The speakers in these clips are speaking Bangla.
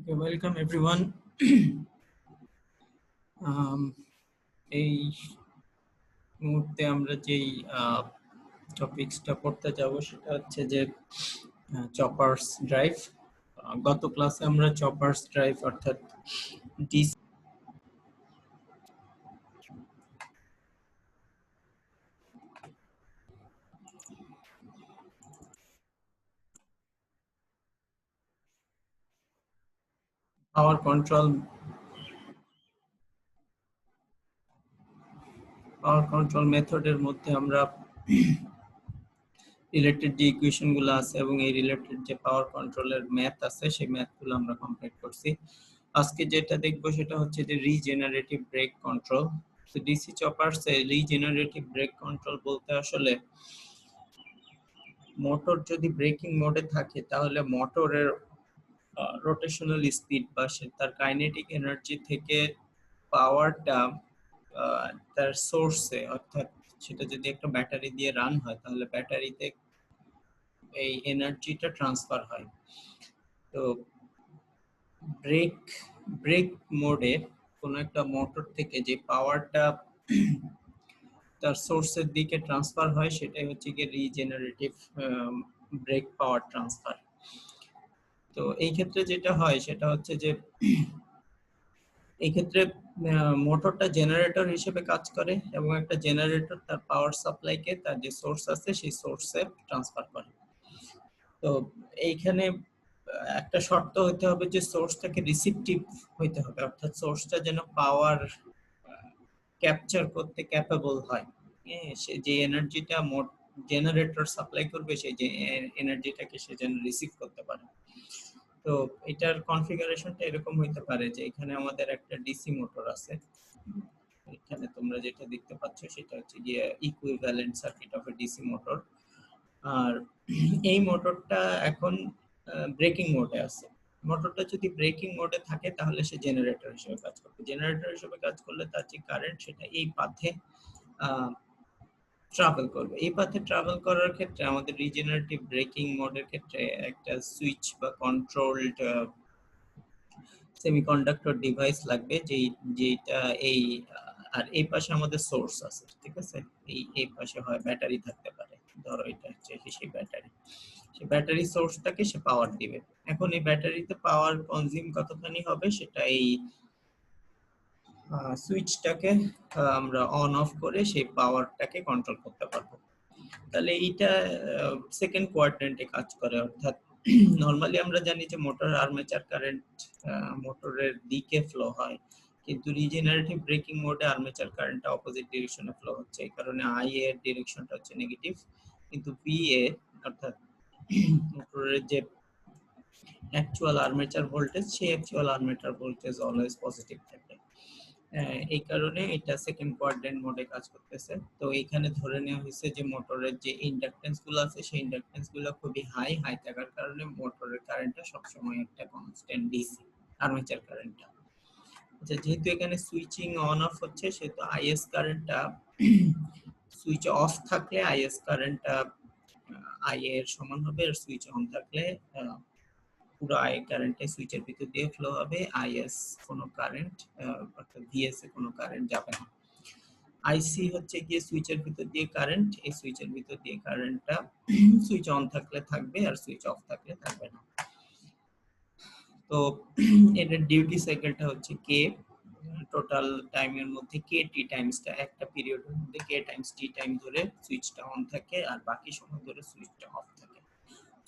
Okay, welcome everyone. এই মুহূর্তে আমরা যেই টপিকসটা পড়তে যাব সেটা হচ্ছে যে চপার্স ড্রাইভ। গত ক্লাসে আমরা চপার্স ড্রাইভ অর্থাৎ ডিসি পাওয়ার কন্ট্রোল মেথডের মধ্যে আমরা রিলেটেড যে ইকুয়েশন গুলো আছে এবং এই রিলেটেড যে পাওয়ার কন্ট্রোলের ম্যাথ আছে সেই ম্যাথগুলো আমরা কমপ্লিট করছি। আজকে যেটা দেখবো সেটা হচ্ছে যে রিজেনারেটিভ ব্রেক কন্ট্রোল। তো ডিসি চপার্স এ রিজেনারেটিভ ব্রেক কন্ট্রোল বলতে আসলে মোটর যদি ব্রেকিং মোডে থাকে তাহলে মোটরের রোটেশনাল স্পিড বা তার কাইনেটিক এনার্জি থেকে পাওয়ারটা তার সোর্সে, অর্থাৎ সেটা যদি একটা ব্যাটারি দিয়ে রান হয় তাহলে ব্যাটারিতে এই এনার্জিটা ট্রান্সফার হয়। তো ব্রেক ব্রেক মোডে কোনো একটা মোটর থেকে যে পাওয়ারটা তার সোর্সের দিকে ট্রান্সফার হয় সেটাই হচ্ছে কি রিজেনারেটিভ ব্রেক পাওয়ার ট্রান্সফার। তো এই ক্ষেত্রে যেটা হয় সেটা হচ্ছে যে এই ক্ষেত্রে মোটরটা জেনারেটর হিসেবে কাজ করে এবং একটা জেনারেটর তার পাওয়ার সাপ্লাইকে তার যে সোর্স আছে সেই সোর্সে ট্রান্সফার করে। তো এইখানে একটা শর্ত হতে হবে যে সোর্সটাকে রিসিপটিভ হইতে হবে, অর্থাৎ সোর্সটা যেন পাওয়ার ক্যাপচার করতে ক্যাপেবল হয়। সে যে এনার্জিটা জেনারেটর সাপ্লাই করবে সেই যে এনার্জিটাকে সে যেন রিসিভ করতে পারে। তো এটার কনফিগারেশনটা এরকম হইতে পারে যে এখানে আমাদের একটা ডিসি মোটর আছে। এখানে তোমরা যেটা দেখতে পাচ্ছ সেটা হচ্ছে গিয়ে equivalent circuit of a DC motor. আর এই মোটরটা এখন ব্রেকিং মোডে আছে। মোটরটা যদি ব্রেকিং মোডে থাকে তাহলে সে জেনারেটর হিসেবে কাজ করবে। জেনারেটর হিসেবে কাজ করলে তার যে কারেন্ট সেটা এই পাথে ট্রাভেল করবে। এই পাথে ট্রাভেল করার ক্ষেত্রে আমাদের রিজেনারেটিভ ব্রেকিং মোডের ক্ষেত্রে একটা সুইচ বা কন্ট্রোলড সেমিকন্ডাক্টর ডিভাইস লাগবে যেটা এই আর এই পাশে আমাদের সোর্স আছে, ঠিক আছে। এই পাশে হয় ব্যাটারি থাকতে পারে, ধরো এটা হচ্ছে সেই ব্যাটারি, সেই ব্যাটারি সোর্সটাকে সে পাওয়ার দিবে। এখন এই ব্যাটারিতে পাওয়ার কনজিউম কতখানি হবে সেটা এই সুইচটাকে আমরা অন অফ করে সেই পাওয়ারটাকে কন্ট্রোল করতে পারবো। তাহলে এইটা সেকেন্ড কোয়াড্রেন্টে কাজ করে, অর্থাৎ নরমালি আমরা জানি যে মোটর আর্মেচার কারেন্ট মোটরের দিকে ফ্লো হয়, কিন্তু রিজেনারেটিভ ব্রেকিং মোডে আর্মেচার কারেন্টটা অপোজিট ডিরেকশনে ফ্লো হচ্ছে। এই কারণে আই এর ডিরেকশনটা হচ্ছে নেগেটিভ, কিন্তু ভি এ অর্থাৎ মোটরের যে অ্যাকচুয়াল আর্মেচার ভোল্টেজ সেই actual armature voltage always positive থাকে। এই কারণে এটা সেকেন্ড কোয়াড্রেন্ট মোডে কাজ করতেছে। তো এখানে ধরে নেওয়া হয়েছে যে মোটরের যে ইন্ডাকটেন্স গুলো আছে সেই ইন্ডাকটেন্স গুলো খুবই হাই থাকার কারণে মোটরের কারেন্টটা সবসময় একটা কনস্ট্যান্ট ডিসি আর্মেচার কারেন্টটা। আচ্ছা, যেহেতু এখানে সুইচিং অন অফ হচ্ছে সেহেতু আইএস কারেন্টটা সুইচ অফ থাকলে আইএস কারেন্টটা আই এর সমান হবে, আর সুইচ অন থাকলে পুরো আই কারেন্টে সুইচের ভিতর দিয়ে ফ্লো হবে। আইএস কোনো কারেন্ট অর্থাৎ ভিএস এ কোনো কারেন্ট যাবে না। আইসি হচ্ছে গিয়ে সুইচের ভিতর দিয়ে কারেন্ট, এই সুইচের ভিতর দিয়ে কারেন্টটা সুইচ অন থাকলে থাকবে আর সুইচ অফ থাকলে থাকবে না। তো এটার ডিউটি সাইকেলটা হচ্ছে কে, টোটাল টাইমের মধ্যে কে টি টাইমসটা, একটা পিরিয়ডের মধ্যে কে টাইমস টি টাইম ধরে সুইচটা অন থাকে আর বাকি সময় ধরে সুইচটা অফ থাকে।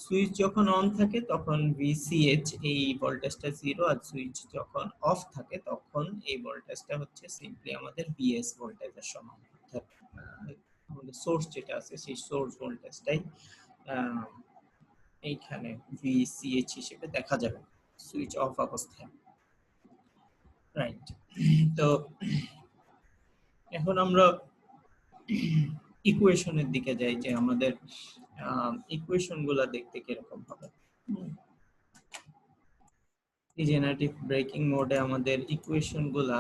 সুইচ যখন অন থাকে তখন ভিসিএইচ এই ভোল্টেজটা 0, আর সুইচ যখন অফ থাকে তখন এই ভোল্টেজটা হচ্ছে সিম্পলি আমাদের ভিএস ভোল্টেজের সমান, অর্থাৎ আমাদের সোর্স যেটা আছে সেই সোর্স ভোল্টেজটাই এইখানে ভিসিএইচ হিসেবে দেখা যাবে সুইচ অফ অবস্থায়, রাইট। তো এখন আমরা ইকুয়েশনের দিকে যাই যে আমাদের ইকুয়েশন গুলা দেখতে কিরকম হবে। রিজেনারেটিভ ব্রেকিং মোডে আমাদের ইকুয়েশন গুলা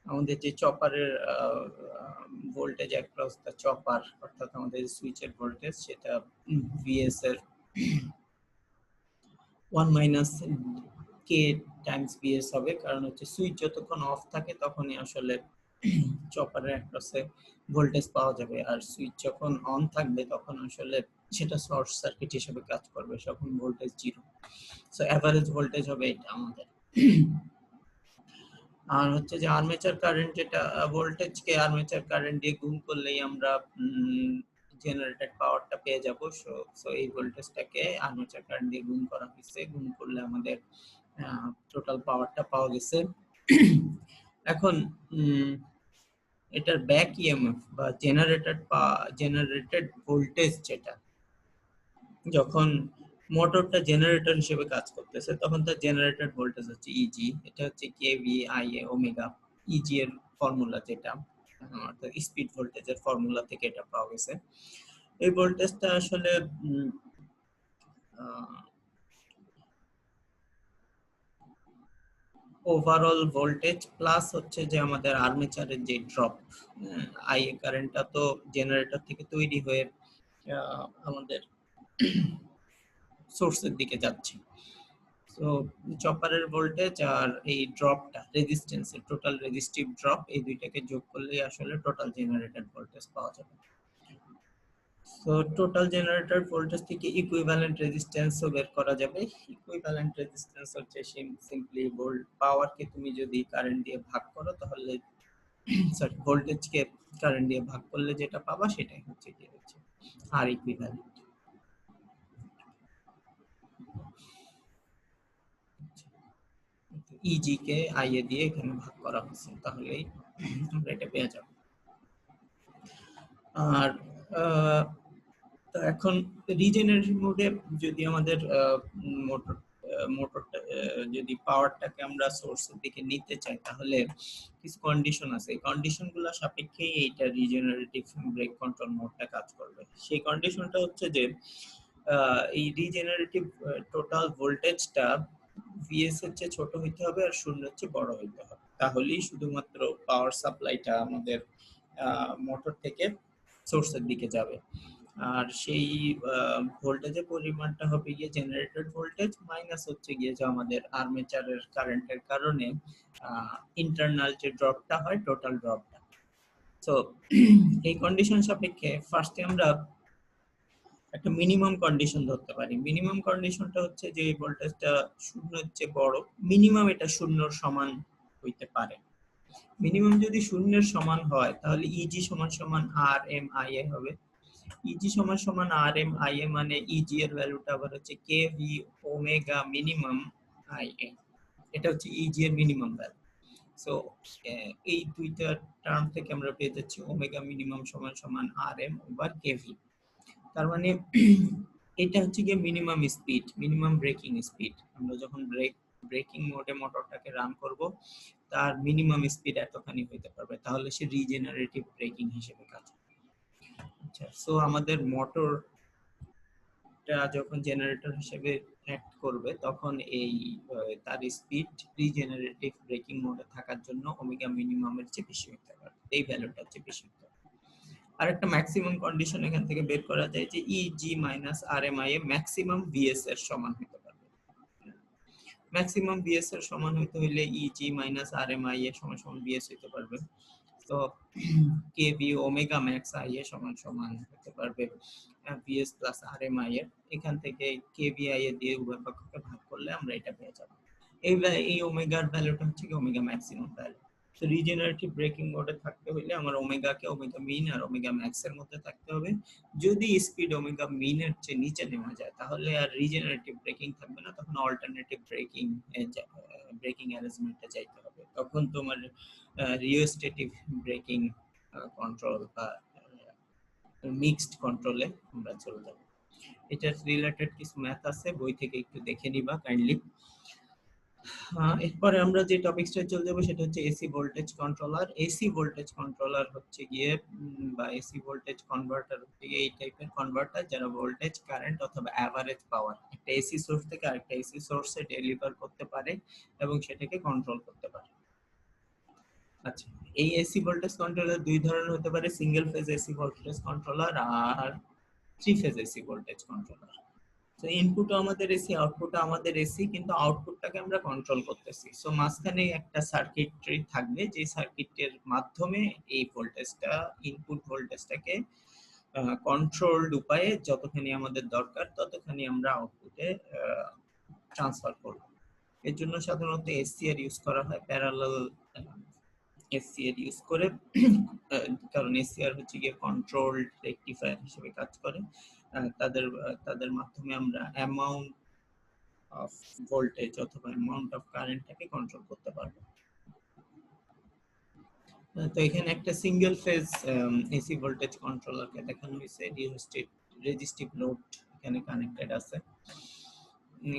আমাদের যে চপারের ভোল্টেজ অ্যাক্রস দ্য চপার, অর্থাৎ আমাদের সুইচের ভোল্টেজ সেটা ভিএস এর 1 মাইনাস কে টাইমস বিএস হবে, কারণ হচ্ছে সুইচ যতক্ষণ অফ থাকে তখনই আসলে চপারের অ্যাক্রসে ভোল্টেজ পাওয়া যাবে, আর সুইচ যখন অন থাকবে তখন আসলে সেটা শর্ট সার্কিট হিসেবে কাজ করবে, তখন voltage zero. So average voltage হবে এটা আমাদের। আর হচ্ছে যে আর্মেচার কারেন্ট, যেটা ভোল্টেজকে আর্মেচার কারেন্ট দিয়ে গুণ করলেই আমরা জেনারেটেড পাওয়ারটা পেয়ে যাব। সো এই ভোল্টেজটাকে আর্মেচার কারেন্ট দিয়ে গুণ করা হয়েছে, গুণ করলে আমাদের টোটাল পাওয়ারটা পাওয়া গেছে। এখন এটার ব্যাক ইএমএফ বা জেনারেটেড ভোল্টেজ, যেটা যখন মোটরটা জেনারেটর হিসেবে কাজ করতেছে তখন তার জেনারেটেড ভোল্টেজ হচ্ছে ইজি, এটা হচ্ছে কেভি আইএ ওমেগা। ইজি এর ফর্মুলা যেটা, অর্থাৎ স্পিড ভোল্টেজের ফর্মুলা থেকে এটা পাওয়া গেছে। এই ভোল্টেজটা আসলে ওভারঅল ভোল্টেজ প্লাস হচ্ছে যে আমাদের আর্মেচারের যে ড্রপ, আইএ কারেন্টটা তো জেনারেটর থেকে তৈরি হয়ে আমাদের সোর্সের দিকে যাচ্ছে। সো চপারের ভোল্টেজ আর এই ড্রপটা, রেজিস্ট্যান্সের টোটাল রেজিস্টিভ ড্রপ, এই দুইটাকে যোগ করলেই আসলে টোটাল জেনারেটেড ভোল্টেজ পাওয়া যাবে। সো টোটাল জেনারেটেড ভোল্টেজ থেকে ইকুইভ্যালেন্ট রেজিস্ট্যান্সও বের করা যাবে। ইকুইভ্যালেন্ট রেজিস্ট্যান্স হচ্ছে সিম্পলি পাওয়ারকে তুমি যদি কারেন্ট দিয়ে ভাগ করো তাহলে, সরি, ভোল্টেজকে কারেন্ট দিয়ে ভাগ করলে যেটা পাবা সেটাই হচ্ছে কি হচ্ছে আর ইকুইভ্যালেন্ট। ইজি কে আইএ দিয়ে এখানে ভাগ করা হচ্ছে, তাহলেই আমরা এটা পেয়ে যাব। আর তো এখন রিজেনারেটিভ মোডে যদি আমাদের মোটরটা যদি পাওয়ারটাকে আমরা সোর্সের দিকে নিতে চাই তাহলে কিছু কন্ডিশন আছে, এই কন্ডিশনগুলো সাপেক্ষেই এইটা রিজেনারেটিভ ব্রেক কন্ট্রোল মোডটা কাজ করবে। সেই কন্ডিশনটা হচ্ছে যে এই রিজেনারেটিভ টোটাল ভোল্টেজটা ভিএস এর চেয়ে ছোট হইতে হবে আর শূন্যের চেয়ে বড় হইতে হবে, তাহলেই শুধুমাত্র পাওয়ার সাপ্লাইটা আমাদের মোটর থেকে সোর্সের দিকে যাবে। আর সেই ভোল্টেজের পরিমাণটা হবে গিয়ে জেনারেটেড ভোল্টেজ মাইনাস হচ্ছে গিয়ে যে আমাদের আর্মেচারের কারেন্টের কারণে ইন্টারনাল যে ড্রপটা হয়, টোটাল ড্রপটা। সো এই কন্ডিশন সাপেক্ষে ফার্স্টে আমরা একটা মিনিমাম কন্ডিশন ধরতে পারি। মিনিমাম কন্ডিশনটা হচ্ছে যে এই ভোল্টেজটা শূন্যের চেয়ে বড়, মিনিমাম এটা শূন্যর সমান হইতে পারে। মিনিমাম যদি শূন্যের সমান হয় তাহলে ইজি সমান সমান আর এম আই এ হবে। ইজি সমান সমান আর এম আই এ মানে ইজি এর ভ্যালুটা আবার হচ্ছে কে V omega minimum I A, এটা হচ্ছে ইজি এর মিনিমাম ভ্যালু। সো এই দুইটা টার্ম থেকে আমরা পেয়ে যাচ্ছি ওমেগা মিনিমাম সমান সমান R M over K V. তার মানে এটা হচ্ছে গিয়ে minimum speed, minimum braking speed. আমরা যখন ব্রেকিং মোডে মোটরটাকে রান করব তার মিনিমাম স্পিড এতখানি হইতে পারবে, তাহলে সে রিজেনারেটিভ ব্রেকিং হিসেবে কাজ করবে। আচ্ছা, সো আমাদের মোটরটা যখন জেনারেটর হিসেবে অ্যাক্ট করবে তখন এই তার স্পিড রিজেনারেটিভ ব্রেকিং মোডে থাকার জন্য ওমেগা মিনিমামের চেয়ে বেশি হতে পারে, এই ভ্যালুটার চেয়ে বেশি হতে পারে। আর একটা ম্যাক্সিমাম কন্ডিশন এখান থেকে বের করা যায় যে EG minus R M I A maximum VS এর সমান হতে পারবে। ম্যাক্সিমাম ভিএস এর সমান হইতে হইলে EG minus R M I A সমান সমান ভিএস হতে পারবে। তো K V omega max I A সমান সমান হতে পারবে VS plus R M I এর। এখান থেকে কে ভি আই এ দিয়ে উভয় পক্ষকে ভাগ করলে আমরা এটা পেয়ে যাব। এই ওমেগার ভ্যালুটা হচ্ছে কি ওমেগা ম্যাক্সিমাম ভ্যালু। তো রিজেনারেটিভ ব্রেকিং মোডে থাকতে হলে আমার ওমেগাকে ওমেগা মিন আর ওমেগা ম্যাক্স এর মধ্যে থাকতে হবে। যদি স্পিড ওমেগা মিনের চেয়ে নিচে নেমে যায় তাহলে আর রিজেনারেটিভ ব্রেকিং থাকবে না, তখন অল্টারনেটিভ ব্রেকিং অ্যারেঞ্জমেন্টে যাইতে হবে। তখন তোমার রিওস্ট্যাটিভ ব্রেকিং কন্ট্রোল বা মিক্সড কন্ট্রোলে আমরা চলে যাব। এটার রিলেটেড কিছু ম্যাথ আছে, বই থেকে একটু দেখে নিবা কাইন্ডলি। এরপরে আমরা যে টপিকসটা চলে যাবো সেটা হচ্ছে AC voltage controller. AC voltage controller হচ্ছে গিয়ে বা এসি ভোল্টেজ কনভার্টার হচ্ছে গিয়ে এই টাইপের কনভার্টার যারা ভোল্টেজ, কারেন্ট অথবা অ্যাভারেজ পাওয়ার একটা এসি সোর্স থেকে আরেকটা এসি সোর্সে ডেলিভার করতে পারে এবং সেটাকে কন্ট্রোল করতে পারে। আচ্ছা, এই এসি ভোল্টেজ কন্ট্রোলার দুই ধরনের হতে পারে, single phase AC voltage controller আর three phase AC voltage controller. তো ইনপুটও আমাদের এসি, আউটপুটও আমাদের এসি, কিন্তু আউটপুটটাকে আমরা কন্ট্রোল করতেছি। সো মাঝখানে একটা সার্কিটরি থাকবে, যে সার্কিটের মাধ্যমে এই ভোল্টেজটা, ইনপুট ভোল্টেজটাকে কন্ট্রোলড উপায়ে যতখানি আমাদের দরকার ততখানি আমরা আউটপুটে ট্রান্সফার করব। এর জন্য সাধারণত এসসিআর ইউজ করা হয়, প্যারালাল এসসিআর ইউজ করে, কারণ এসসিআর হচ্ছে গিয়ে কন্ট্রোলড রেকটিফায়ার হিসেবে কাজ করে। তাদের মাধ্যমে আমরা অ্যামাউন্ট অফ ভোল্টেজ অথবা অ্যামাউন্ট অফ কারেন্টটাকে কন্ট্রোল করতে পারবো। তো এখানে একটা সিঙ্গেল ফেজ এসি ভোল্টেজ কন্ট্রোলারকে দেখানো হয়েছে, রেজিস্টিভ লোড এখানে কানেক্টেড আছে।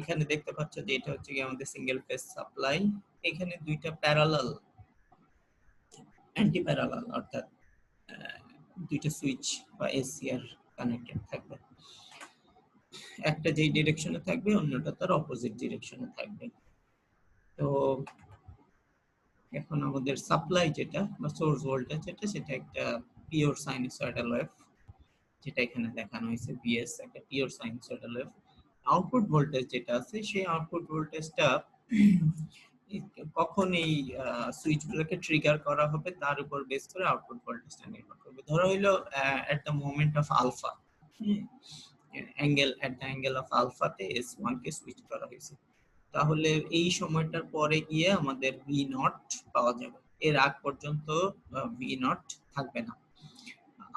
এখানে দেখতে পাচ্ছ যে এটা হচ্ছে কি আমাদের সিঙ্গেল ফেজ সাপ্লাই। এখানে দুইটা প্যারালাল অ্যান্টি প্যারালাল অর্থাৎ দুইটা সুইচ বা এসিআর কানেক্টেড থাকবে, একটা যেই ডিরেকশনে থাকবে অন্যটা তার অপোজিট ডিরেকশনে থাকবে। তো এখন আমাদের সাপ্লাই যেটা বা সোর্স ভোল্টেজ যেটা, সেটা একটা পিওর সাইনুসয়েডাল ওয়েভ, যেটা এখানে দেখানো হয়েছে বিএস, একটা পিওর সাইনুসয়েডাল ওয়েভ। আউটপুট ভোল্টেজ যেটা আছে সেই আউটপুট ভোল্টেজটা কখন এই সুইচগুলোকে ট্রিগার করা হবে তার উপর বেস করে আউটপুট ভোল্টেজটা নির্ভর করবে। ধরো হইলো at the moment of alpha, angle of আলফাতে S1 কে সুইচ করা হয়েছে, তাহলে এই সময়টার পরে গিয়ে আমাদের ভি নট পাওয়া যাবে। এর আগ পর্যন্ত ভি নট থাকবে না।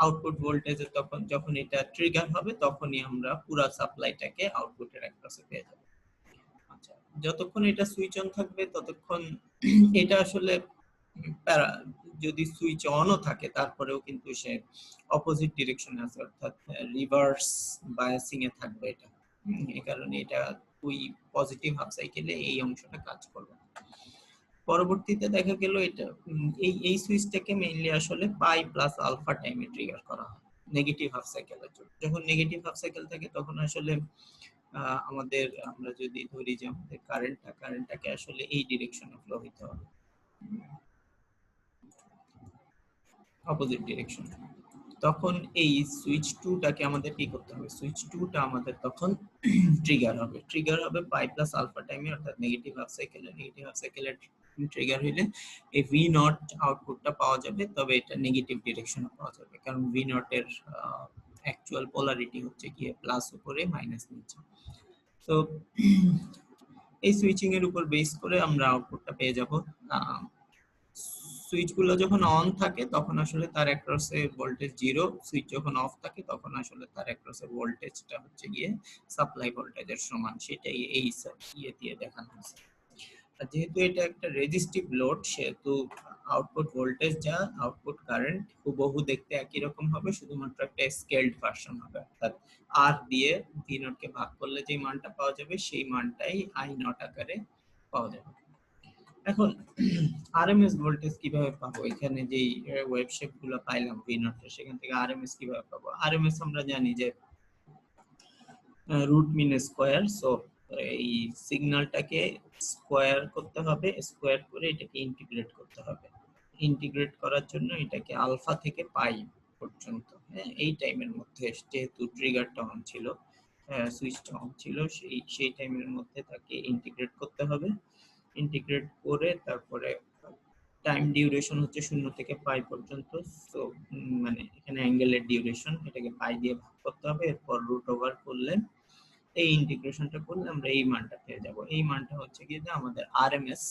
আউটপুট ভোল্টেজে তখন যখন এটা ট্রিগার হবে তখনই আমরা পুরো সাপ্লাইটাকে আউটপুটের অ্যাক্রসে পেয়ে যাব। আচ্ছা, যতক্ষণ এটা সুইচ অন থাকবে ততক্ষণ এটা আসলে যদি সুইচ অনও থাকে তারপরেও কিন্তু সে অপোজিট ডিরেকশনে আছে, অর্থাৎ রিভার্স বায়াসিং এ থাকবে এটা। এই কারণে এটা ওই পজিটিভ হাফ সাইকেলে এই অংশটা কাজ করবে। পরবর্তীতে দেখা গেল এটা এই সুইচটাকে মেইনলি আসলে পাই প্লাস আলফা টাইমে ট্রিগার করা হয় নেগেটিভ হাফ সাইকেলের জন্য। যখন নেগেটিভ হাফ সাইকেল থাকে তখন আসলে আমাদের, আমরা যদি ধরি যে আমাদের কারেন্টটাকে আসলে এই ডিরেকশনে ফ্লো হইতে হবে, অপোজিট ডিরেকশন। তখন এই সুইচ 2টাকে আমাদের কি করতে হবে, সুইচ 2টা আমাদের তখন ট্রিগার হবে পাই প্লাস আলফা টাইমে, অর্থাৎ নেগেটিভ হাফ সাইকেলের ট্রিগার হইলে এই ভি নট আউটপুটটা পাওয়া যাবে, তবে এটা নেগেটিভ ডিরেকশনে পাওয়া যাবে, কারণ ভি নট এর অ্যাকচুয়াল পোলারিটি হচ্ছে গিয়ে প্লাস উপরে মাইনাস নিচে। তো এই সুইচিং এর উপর বেস করে আমরা আউটপুটটা পেয়ে যাব। সুইচগুলো যখন অন থাকে তখন আসলে তার অ্যাক্রসে ভোল্টেজ 0, সুইচ যখন অফ থাকে তখন আসলে তার অ্যাক্রসে ভোল্টেজটা হচ্ছে গিয়ে সাপ্লাই ভোল্টেজের সমান, সেটাই এই ইয়ে দিয়ে দেখানো হয়েছে। আর যেহেতু এটা একটা রেজিস্টিভ লোড, সেহেতু আউটপুট ভোল্টেজ যা আউটপুট কারেন্ট হুবহু দেখতে একই রকম হবে, শুধুমাত্র একটা স্কেলড ভার্সন হবে, অর্থাৎ আর দিয়ে ভি নট কে ভাগ করলে যে মানটা পাওয়া যাবে সেই মানটাই আই নট আকারে পাওয়া যাবে। এখন আরএমএস ভোল্টেজ কিভাবে পাবো, এখানে যে ওয়েভ শেপ গুলো পাইলাম ভি নট, সেখান থেকে আরএমএস কিভাবে পাবো? আরএমএস আমরা জানি যে রুট মিন স্কয়ার। সো এই সিগন্যালটাকে স্কয়ার করতে হবে, স্কয়ার করে এটাকে ইন্টিগ্রেট করতে হবে। ইন্টিগ্রেট করার জন্য এটাকে আলফা থেকে পাই পর্যন্ত, হ্যাঁ, এই টাইমের মধ্যে যেহেতু ট্রিগারটা অন ছিল, সুইচটা অন ছিল, সেই টাইমের মধ্যে তাকে ইন্টিগ্রেট করতে হবে। ইন্টিগ্রেট করে তারপরে টাইম ডিউরেশন হচ্ছে 0 থেকে পাই পর্যন্ত। সো মানে এখানে অ্যাঙ্গেলের ডিউরেশন, এটাকে পাই দিয়ে ভাগ করতে হবে, এরপর রুট ওভার করলে এই ইন্টিগ্রেশনটা করলে আমরা এই মানটা পেয়ে যাব। এই মানটা হচ্ছে কি যে আমাদের RMS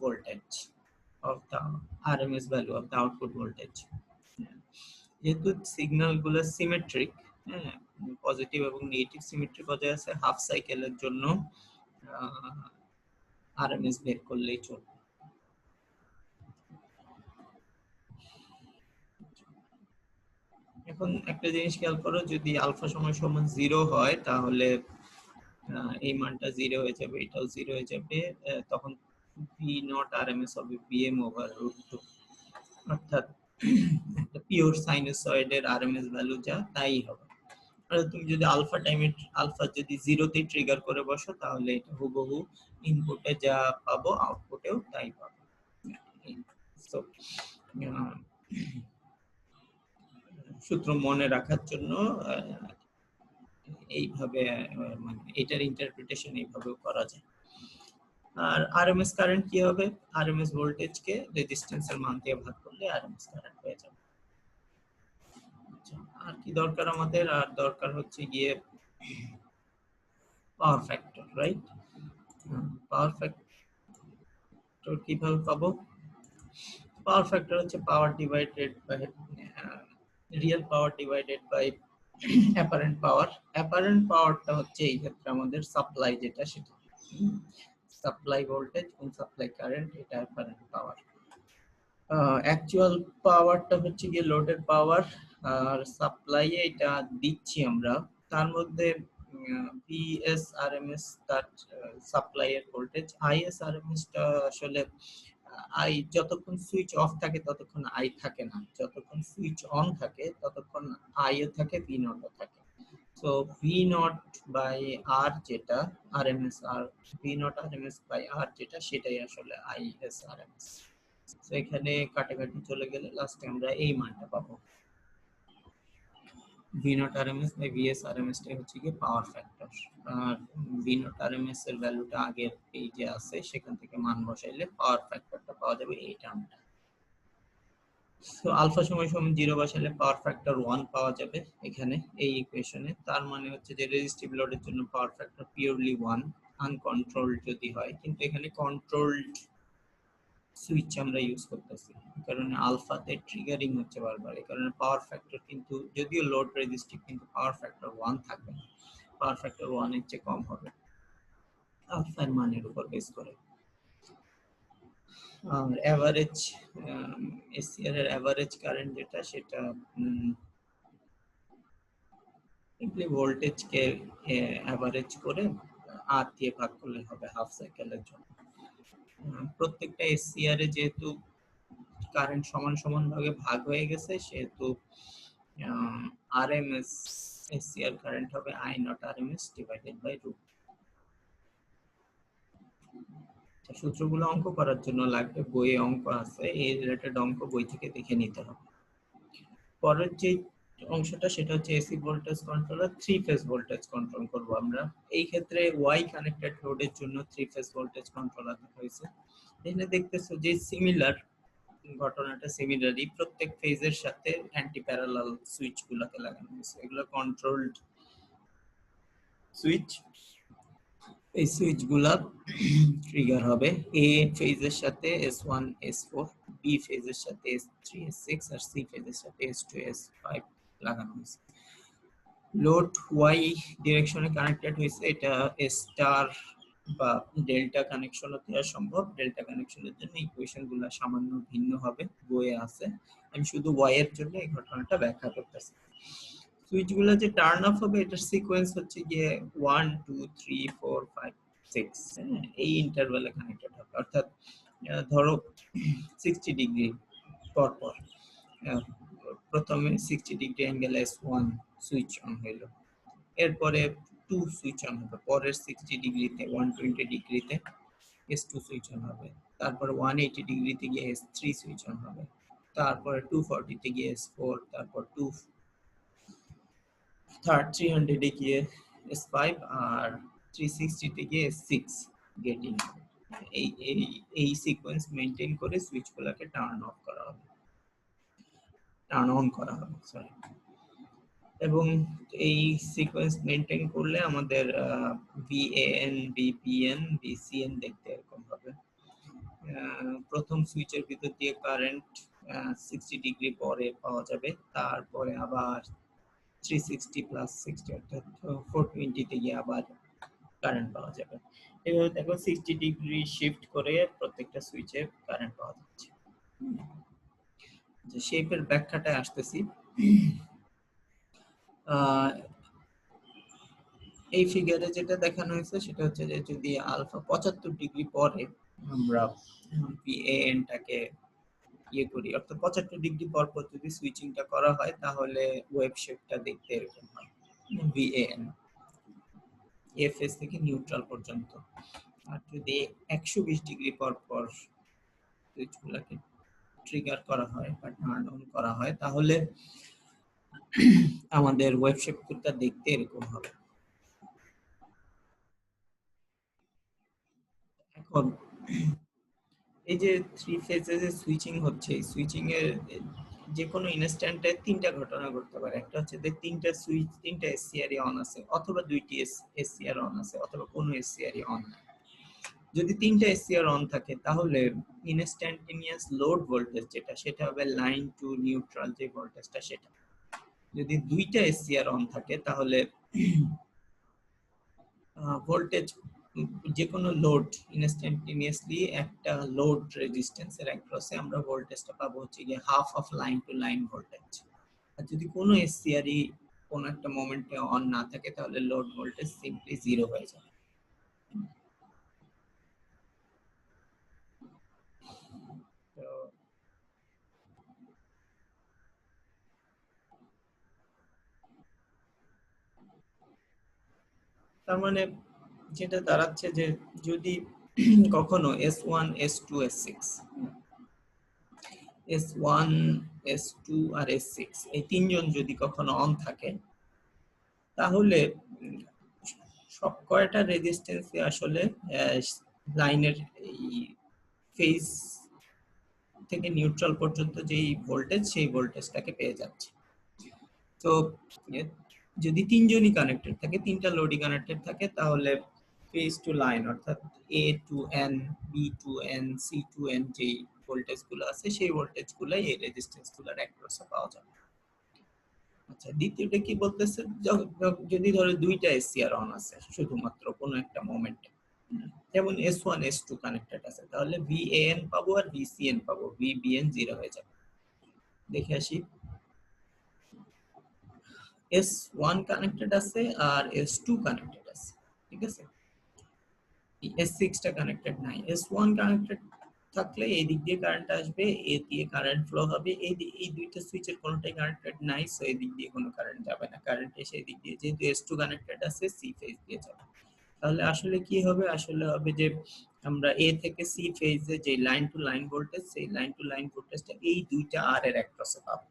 voltage of the RMS value of the output voltage. যেহেতু সিগন্যাল গুলো সিমেট্রিক, হ্যাঁ, পজিটিভ এবং নেগেটিভ সিমেট্রি বজায় আছে, হাফ সাইকেলের জন্য আরএমএস বের করলেই চলবে। এখন একটা জিনিস খেয়াল করো, যদি আলফা সময় সমান 0 হয় তাহলে এই মানটা 0 হয়ে যাবে, এটাও 0 হয়ে যাবে, তখন ভি নট আরএমএস হবে ভিএম ওভার রুট 2, অর্থাৎ একটা পিওর সাইনুসয়েডের আরএমএস ভ্যালু যা তাই হবে। আর তুমি যদি আলফা টাইমে আলফা যদি 0 তে ট্রিগার করে বসো তাহলে এটা হুবহু ইনপুটে যা পাবো আউটপুটেও তাই পাবো। সো সূত্র মনে রাখার জন্য এইভাবে মানে এটার ইন্টারপ্রিটেশন এইভাবেও করা যায়। আর আরএমএস কারেন্ট কি হবে? আরএমএস ভোল্টেজকে রেজিস্ট্যান্সের মান দিয়ে ভাগ করলে আরএমএস কারেন্ট হয়ে যাবে। আচ্ছা, আর কি দরকার আমাদের? আর দরকার হচ্ছে গিয়ে power factor, right? Power factor কিভাবে পাবো? পাওয়ার ফ্যাক্টর হচ্ছে power divided by real power divided by apparent power. Apparent পাওয়ারটা হচ্ছে এই ক্ষেত্রে আমাদের সাপ্লাই যেটা, সেটা সাপ্লাই ভোল্টেজ এবং সাপ্লাই কারেন্ট, এটা অ্যাপারেন্ট পাওয়ার। অ্যাকচুয়াল পাওয়ারটা হচ্ছে গিয়ে লোডের পাওয়ার, আর সাপ্লাইয়ে এটা দিচ্ছি আমরা, তার মধ্যে ভিএস আরএমএস তার সাপ্লাইয়ের ভোল্টেজ, আইএস আরএমএসটা আসলে আই যতক্ষণ সুইচ অফ থাকে ততক্ষণ আই থাকে না, যতক্ষণ সুইচ অন থাকে ততক্ষণ আই এ থাকে, ভি নট ও থাকে। So V not by R যেটা আরএমএস, আর V not RMS by R যেটা, সেটাই আসলে আইএস আরএমএস। সো এখানে কাটাকাটি চলে গেলে লাস্টে আমরা এই মানটা পাবো। V not RMS by VS RMS টাই হচ্ছে কি পাওয়ার ফ্যাক্টর। আর ভি নট আরএমএস এর ভ্যালুটা আগের পেজে আছে, সেখান থেকে মান বসাইলে পাওয়ার ফ্যাক্টরটা পাওয়া যাবে এই টার্মটা। সো আলফা সমান সমান 0 বসালে পাওয়ার ফ্যাক্টর 1 পাওয়া যাবে এখানে এই ইকুয়েশনে। তার মানে হচ্ছে যে রেজিস্টিভ লোডের জন্য পাওয়ার ফ্যাক্টর পিওরলি 1 আনকন্ট্রোলড যদি হয়, কিন্তু এখানে কন্ট্রোলড সুইচ আমরা ইউজ করতেছি, কারণ আলফাতে ট্রিগারিং হচ্ছে বারবার, এই কারণে পাওয়ার ফ্যাক্টর কিন্তু যদিও লোড রেজিস্টিভ কিন্তু পাওয়ার ফ্যাক্টর 1 থাকবে না, পাওয়ার ফ্যাক্টর 1 এর চেয়ে কম হবে আলফার মানের উপর বেস করে। আর এভারেজ এসিআর এর এভারেজ কারেন্ট যেটা, সেটা সিম্পলি ভোল্টেজকে এভারেজ করে আর দিয়ে ভাগ করলে হবে হাফ সাইকেলের জন্য। প্রত্যেকটা এসিআর এ যেহেতু কারেন্ট সমান সমান ভাগে ভাগ হয়ে গেছে, সেহেতু আরএমএস এসিআর কারেন্ট হবে I naught RMS divided by root. সূত্রগুলো অঙ্ক করার জন্য লাগবে, বইয়ে অঙ্ক আছে, এই রিলেটেড অঙ্ক বই থেকে দেখে নিতে হবে। পরের যে অংশটা সেটা হচ্ছে AC voltage controller, three phase voltage control করব আমরা। এই ক্ষেত্রে ওয়াই কানেক্টেড লোডের জন্য থ্রি ফেজ ভোল্টেজ কন্ট্রোলার দেখা হয়েছে। এখানে দেখতেছো যে সিমিলার ঘটনাটা, সিমিলারই প্রত্যেক ফেজের সাথে অ্যান্টি প্যারালাল সুইচ গুলোকে লাগানো হয়েছে, এগুলো কন্ট্রোলড সুইচ। এই সুইচ গুলা ট্রিগার হবে এ ফেজের সাথে S1 S4, বি ফেজের সাথে S3 S6, আর সি ফেজের সাথে S2 S5 লাগানো হয়েছে। লোড ওয়াই ডিরেকশনে কানেক্টেড হয়েছে, এটা স্টার বা ডেল্টা কানেকশন দেওয়া সম্ভব। ডেল্টা কানেকশনের জন্য ইকুয়েশন গুলো সামান্য ভিন্ন হবে, বইয়ে আছে, আমি শুধু ওয়াই এর জন্য এই ঘটনাটা ব্যাখ্যা করতেছি। সুইচ গুলো যে টার্ন অফ হবে, এটার সিকোয়েন্স হচ্ছে গিয়ে 1 2 3 4 5 6, এই ইন্টারভ্যালে কানেক্টেড হবে। অর্থাৎ ধরো 60 ডিগ্রি পর পর প্রথমে 60 degree angle S1 switch on হইলো, এরপরে 2 সুইচ অন হবে, পরের 60 ডিগ্রিতে 120 ডিগ্রিতে S2 সুইচ অন হবে, তারপর 180 ডিগ্রিতে গিয়ে S3 সুইচ অন হবে, তারপরে 240 তে গিয়ে S4, তারপর 300 এ গিয়ে S5, আর 360 তে গিয়ে S6 গেটিং। এই এই এই সিকোয়েন্স মেইনটেইন করে সুইচগুলোকে টার্ন অফ করা হবে, টার্ন অন করা হবে, সরি। এবং এই সিকোয়েন্স মেইনটেইন করলে আমাদের ভিএএন, ভিপিএন, ভিসিএন দেখতে এরকম হবে। প্রথম সুইচের ভিতর দিয়ে কারেন্ট 60 ডিগ্রি পরে পাওয়া যাবে, তারপরে আবার 360 প্লাস 60 অর্থাৎ 420 তে গিয়ে আবার কারেন্ট পাওয়া যাবে। এভাবে দেখো 60 ডিগ্রি শিফট করে প্রত্যেকটা সুইচে কারেন্ট পাওয়া যাচ্ছে। যে শেপের ব্যাখ্যাটা আসতেছি, এই ফিগারে যেটা দেখানো হয়েছে সেটা হচ্ছে যে যদি আলফা 75 ডিগ্রি পরে আমরা ভিএএনটাকে ইয়ে করি, অর্থাৎ 75 ডিগ্রি পর পর যদি সুইচিংটা করা হয়, তাহলে ওয়েভ শেপটা দেখতে এরকম হয়, ভিএএন এফএস থেকে নিউট্রাল পর্যন্ত। আর যদি 120 ডিগ্রি পর পর সুইচগুলোকে ট্রিগার করা হয় বা টার্ন অন করা হয়, তাহলে আমাদের ওয়েব শেপটা দেখতে এরকম হবে। এখন এই যে থ্রি ফেজে যে সুইচিং হচ্ছে, এই সুইচিং এর যে কোনো ইনস্ট্যান্টে তিনটা ঘটনা ঘটতে পারে। একটা হচ্ছে যে তিনটা এসসিআরই অন আছে, অথবা দুইটি এসসিআর অন আছে, অথবা কোনো এসসিআরই অন নাই। যদি তিনটা এসসিআর অন থাকে তাহলে ইনস্ট্যান্টেনিয়াস লোড ভোল্টেজ যেটা, সেটা হবে লাইন টু নিউট্রাল যে ভোল্টেজটা সেটা। যদি দুইটা এসসিআর অন থাকে তাহলে ভোল্টেজ যে কোনো লোড ইনস্ট্যান্টেনিয়াসলি একটা লোড রেজিস্ট্যান্সের অ্যাক্রসে আমরা ভোল্টেজটা পাবো হচ্ছে গিয়ে half of line to line voltage. আর যদি কোনো এসসিআরই কোনো একটা মোমেন্টে অন না থাকে তাহলে লোড ভোল্টেজ সিম্পলি জিরো হয়ে যায়। তো তার মানে যেটা দাঁড়াচ্ছে যে যদি কখনো S1 S2 S6 S1 S2 আর S6 এই তিনজন যদি কখনো অন থাকে তাহলে সব কয়টা রেজিস্ট্যান্স আসলে লাইনের এই ফেজ থেকে নিউট্রাল পর্যন্ত যেই ভোল্টেজ সেই ভোল্টেজটাকে পেয়ে যাচ্ছে। তো যদি তিনজনই কানেক্টেড থাকে, তিনটা লোডই কানেক্টেড থাকে, তাহলে ফেজ টু লাইন অর্থাৎ A to N, B to N, C to N যেই ভোল্টেজ গুলো আছে সেই ভোল্টেজ গুলাই এই রেজিস্ট্যান্স গুলোর অ্যাক্রসে পাওয়া যাবে। আচ্ছা, দ্বিতীয়টা কি বলতেছে, যদি ধরো দুইটা এসসিআর অন আছে শুধুমাত্র কোনো একটা মোমেন্টে, যেমন S1 S2 কানেক্টেড আছে, তাহলে VAN পাবো আর VCN পাবো, VBN জিরো হয়ে যাবে। দেখে আসি, S1 কানেক্টেড আছে আর S2 কানেক্টেড আছে, ঠিক আছে, S6 টা কানেক্টেড নাই। S1 কানেক্টেড থাকলে এই দিক দিয়ে কারেন্ট আসবে, এ দিয়ে কারেন্ট ফ্লো হবে, এই দুইটা সুইচের কোনটাই কানেক্টেড নাই, সো এই দিক দিয়ে কোনো কারেন্ট যাবে না, কারেন্ট এসে এই দিক দিয়ে, যেহেতু S2 কানেক্টেড আছে, সি ফেজ দিয়ে যাবে। তাহলে আসলে কি হবে, আসলে হবে যে আমরা এ থেকে সি ফেজে যে লাইন টু লাইন ভোল্টেজ, সেই লাইন টু লাইন ভোল্টেজটা এই দুইটা আর এর অ্যাক্রসে পাবো।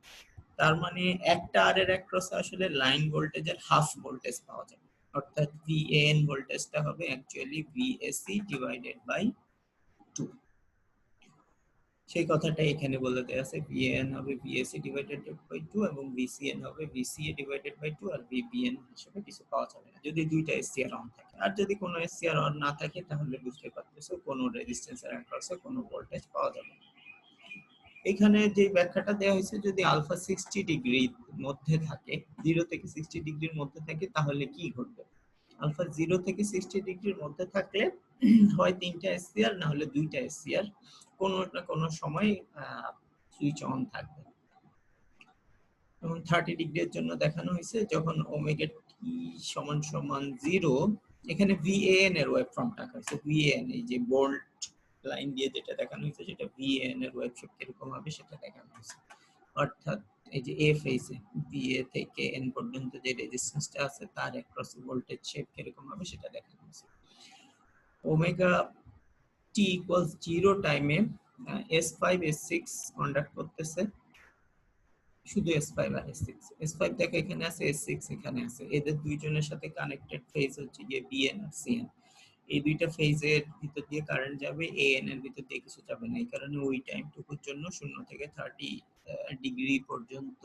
তার মানে একটা আর এর অ্যাক্রসে আসলে লাইন ভোল্টেজের হাফ ভোল্টেজ পাওয়া যাবে, অর্থাৎ VAN ভোল্টেজটা হবে অ্যাকচুয়ালি VAC ডিভাইডেড বাই 2। সেই কথাটা এখানে বলে দেয়া আছে, VAN হবে VAC ডিভাইডেড বাই 2 এবং VCN হবে VCA ডিভাইডেড বাই 2, আর VBN হিসেবে কিছু পাওয়া যাবে না যদি দুইটা এসসিআর অন থাকে। আর যদি কোনো এসসিআর অন না থাকে তাহলে বুঝতে পারতেছো কোনো রেজিস্ট্যান্সের অ্যাক্রসে কোনো ভোল্টেজ পাওয়া যাবে না। এখানে যে ব্যাখ্যাটা দেওয়া হয়েছে, যদি আলফা 60 ডিগ্রির মধ্যে থাকে, 0 থেকে 60 ডিগ্রির মধ্যে থাকে, তাহলে কি ঘটবে? আলফা 0 থেকে 60 ডিগ্রির মধ্যে থাকলে হয় তিনটা এসসিআর না হলে দুইটা এসসিআর কোনো না কোনো সময় সুইচ অন থাকবে। এবং 30 ডিগ্রির জন্য দেখানো হয়েছে যখন ওমেগা টি সমান সমান 0, এখানে VAN এর ওয়েভ ফর্ম রাখা হয়েছে। VAN এই যে বোল্ট লাইন দিয়ে যেটা দেখানো হয়েছে সেটা VAN এর ওয়েভ শেপ কিরকম হবে সেটা দেখানো হয়েছে। অর্থাৎ এই যে এ ফেজে VA থেকে N পর্যন্ত যে রেজিস্ট্যান্সটা আছে তার অ্যাক্রস ভোল্টেজ শেপ কিরকম হবে সেটা দেখানো হয়েছে। ওমেগা টি ইকুয়ালস 0 টাইমে S5 S6 কন্ডাক্ট করতেছে, শুধু S5 আর S6, S5 দেখো এখানে আছে, S6 এখানে আছে, এদের দুইজনের সাথে কানেক্টেড ফেজ হচ্ছে গিয়ে BN আর CN। এই দুইটা ফেজের ভিতর দিয়ে কারেন্ট যাবে, AN এর ভিতর দিয়ে কিছু যাবে না। এই কারণে ওই টাইমটুকুর জন্য 0 থেকে 30 ডিগ্রি পর্যন্ত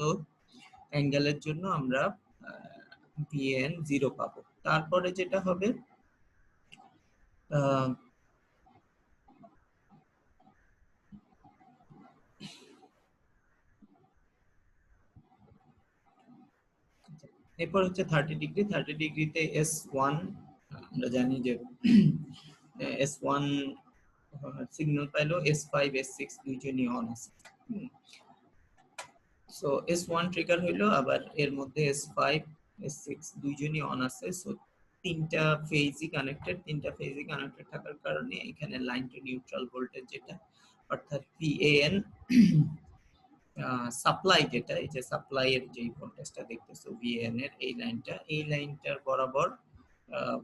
অ্যাঙ্গেলের জন্য আমরা VN 0 পাবো। তারপরে যেটা হবে, এরপর হচ্ছে 30 ডিগ্রি, 30 ডিগ্রিতে S1, আমরা জানি যে S1 সিগন্যাল পাইলো, S5 S6 দুইজনই অন আছে। সো S1 ট্রিগার হইলো, আবার এর মধ্যে S5 S6 দুইজনই অন আছে, সো তিনটা ফেজই কানেক্টেড, তিনটা ফেজই কানেক্টেড থাকার কারণে এখানে লাইন টু নিউট্রাল ভোল্টেজ যেটা, অর্থাৎ VAN সাপ্লাই যেটা, এই যে সাপ্লাই এর যে ভোল্টেজটা দেখতেছো VAN এর এই লাইনটার বরাবর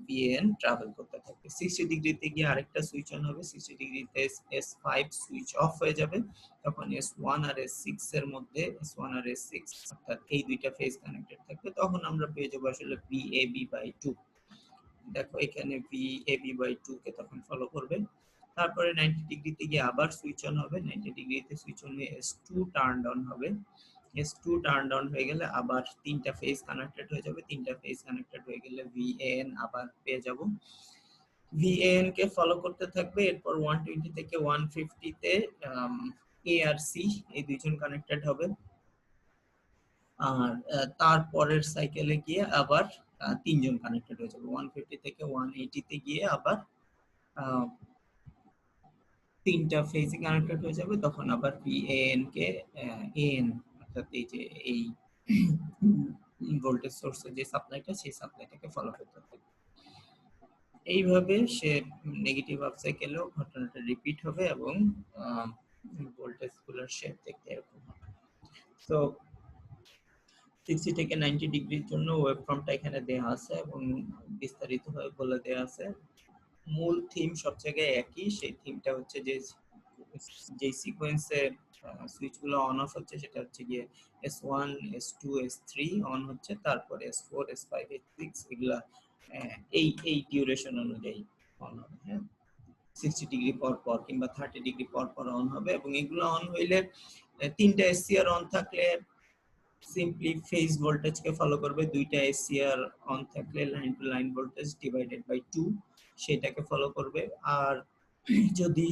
VAN ট্রাভেল করতে থাকে। 60 ডিগ্রিতে গিয়ে আরেকটা সুইচ অন হবে, 60 ডিগ্রিতে S5 সুইচ অফ হয়ে যাবে, তখন S1 আর S6 এর মধ্যে, S1 আর S6 অর্থাৎ এই দুইটা ফেজ কানেক্টেড থাকবে, তখন আমরা পেয়ে যাবো আসলে VAB/2। দেখো এখানে VAB/2 কে তখন ফলো করবে। তারপরে 90 ডিগ্রিতে গিয়ে আবার সুইচ অন হবে, 90 ডিগ্রিতে সুইচ অন হয়ে S2 টার্ন অন হবে, S2 টার্ন অন হয়ে গেলে আবার তিনটা ফেজ কানেক্টেড হয়ে যাবে, তিনটা ফেজ কানেক্টেড হয়ে গেলে VAN আবার পেয়ে যাব, VAN কে ফলো করতে থাকবে। এরপর 120 থেকে 150 তে ARC এই দুইজন কানেক্টেড হবে, আর তারপরের সাইকেলে গিয়ে আবার তিনজন কানেক্টেড হয়ে যাবে, 150 থেকে 180 তে গিয়ে আবার তিনটা ফেজে কানেক্টেড হয়ে যাবে, তখন আবার VAN কে AN অর্থাৎ এই যে এই ভোল্টেজ সোর্সের যে সাপ্লাইটা, সেই সাপ্লাইটাকে ফলো করতে থাকবে। এইভাবে সে নেগেটিভ আপ সাইকেলেও ঘটনাটা রিপিট হবে এবং ভোল্টেজ গুলোর শেপ দেখতে এরকম হবে। তো 60 থেকে 90 ডিগ্রির জন্য ওয়েভফর্মটা এখানে দেয়া আছে এবং বিস্তারিতভাবে বলে দেয়া আছে। মূল থিম সব জায়গায় একই, সেই থিমটা হচ্ছে যে সিকোয়েন্সে সুইচগুলো অন অফ হচ্ছে সেটা হচ্ছে গিয়ে S1 S2 S3 অন হচ্ছে, তারপরে S4 S5 S6 এগুলা এই ডিউরেশন অনুযায়ী অন হবে। হ্যাঁ, 60 ডিগ্রি পর পর কিংবা 30 ডিগ্রি পর পর অন হবে, এবং এগুলো অন হইলে তিনটা SCR অন থাকলে সিম্পলি ফেজ ভোল্টেজকে ফলো করবে, দুইটা SCR অন থাকলে line to line voltage divided by 2 সেটাকে ফলো করবে, আর যদি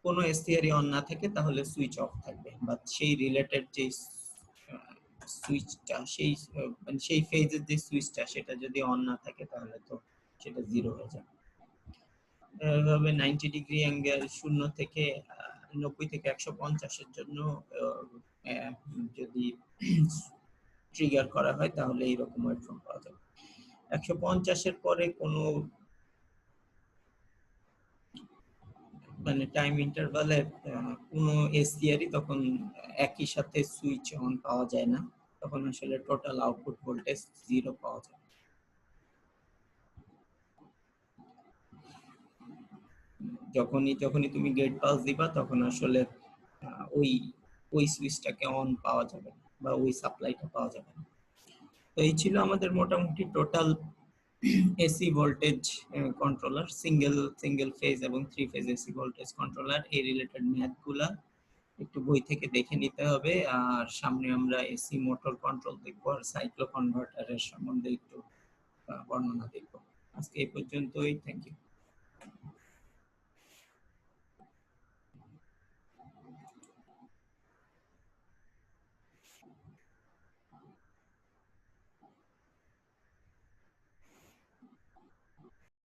কোনো SCR অন না থাকে তাহলে সুইচ অফ থাকবে, বা সেই রিলেটেড যে সুইচটা মানে সেই ফেজের যে সুইচটা সেটা যদি অন না থাকে তাহলে তো সেটা জিরো হয়ে যাবে। এভাবে 90 ডিগ্রি অ্যাঙ্গেল 0 থেকে 90 থেকে 150 এর জন্য যদি ট্রিগার করা হয় তাহলে এইরকম ওয়েভফর্ম পাওয়া যাবে। 150 এর পরে কোনো মানে টাইম ইন্টারভালে কোনো এসসিআরই তখন একই সাথে সুইচ অন পাওয়া যায় না, তখন আসলে টোটাল আউটপুট ভোল্টেজ জিরো পাওয়া যায়। যখনই তুমি গেট পাস দিবা তখন আসলে ওই সুইচটাকে অন পাওয়া যাবে বা ওই সাপ্লাইটা পাওয়া যাবে না। তো এই ছিল আমাদের মোটামুটি total AC voltage controller, single phase এবং 3 ফেজ এসি ভোল্টেজ কন্ট্রোলার। এই রিলেটেড ম্যাথগুলা একটু বই থেকে দেখে নিতে হবে, আর সামনে আমরা এসি মোটর কন্ট্রোল দেখবো আর সাইক্লো কনভার্টারের সম্বন্ধে একটু বর্ণনা দেখবো। আজকে এই পর্যন্তই, থ্যাংক ইউ।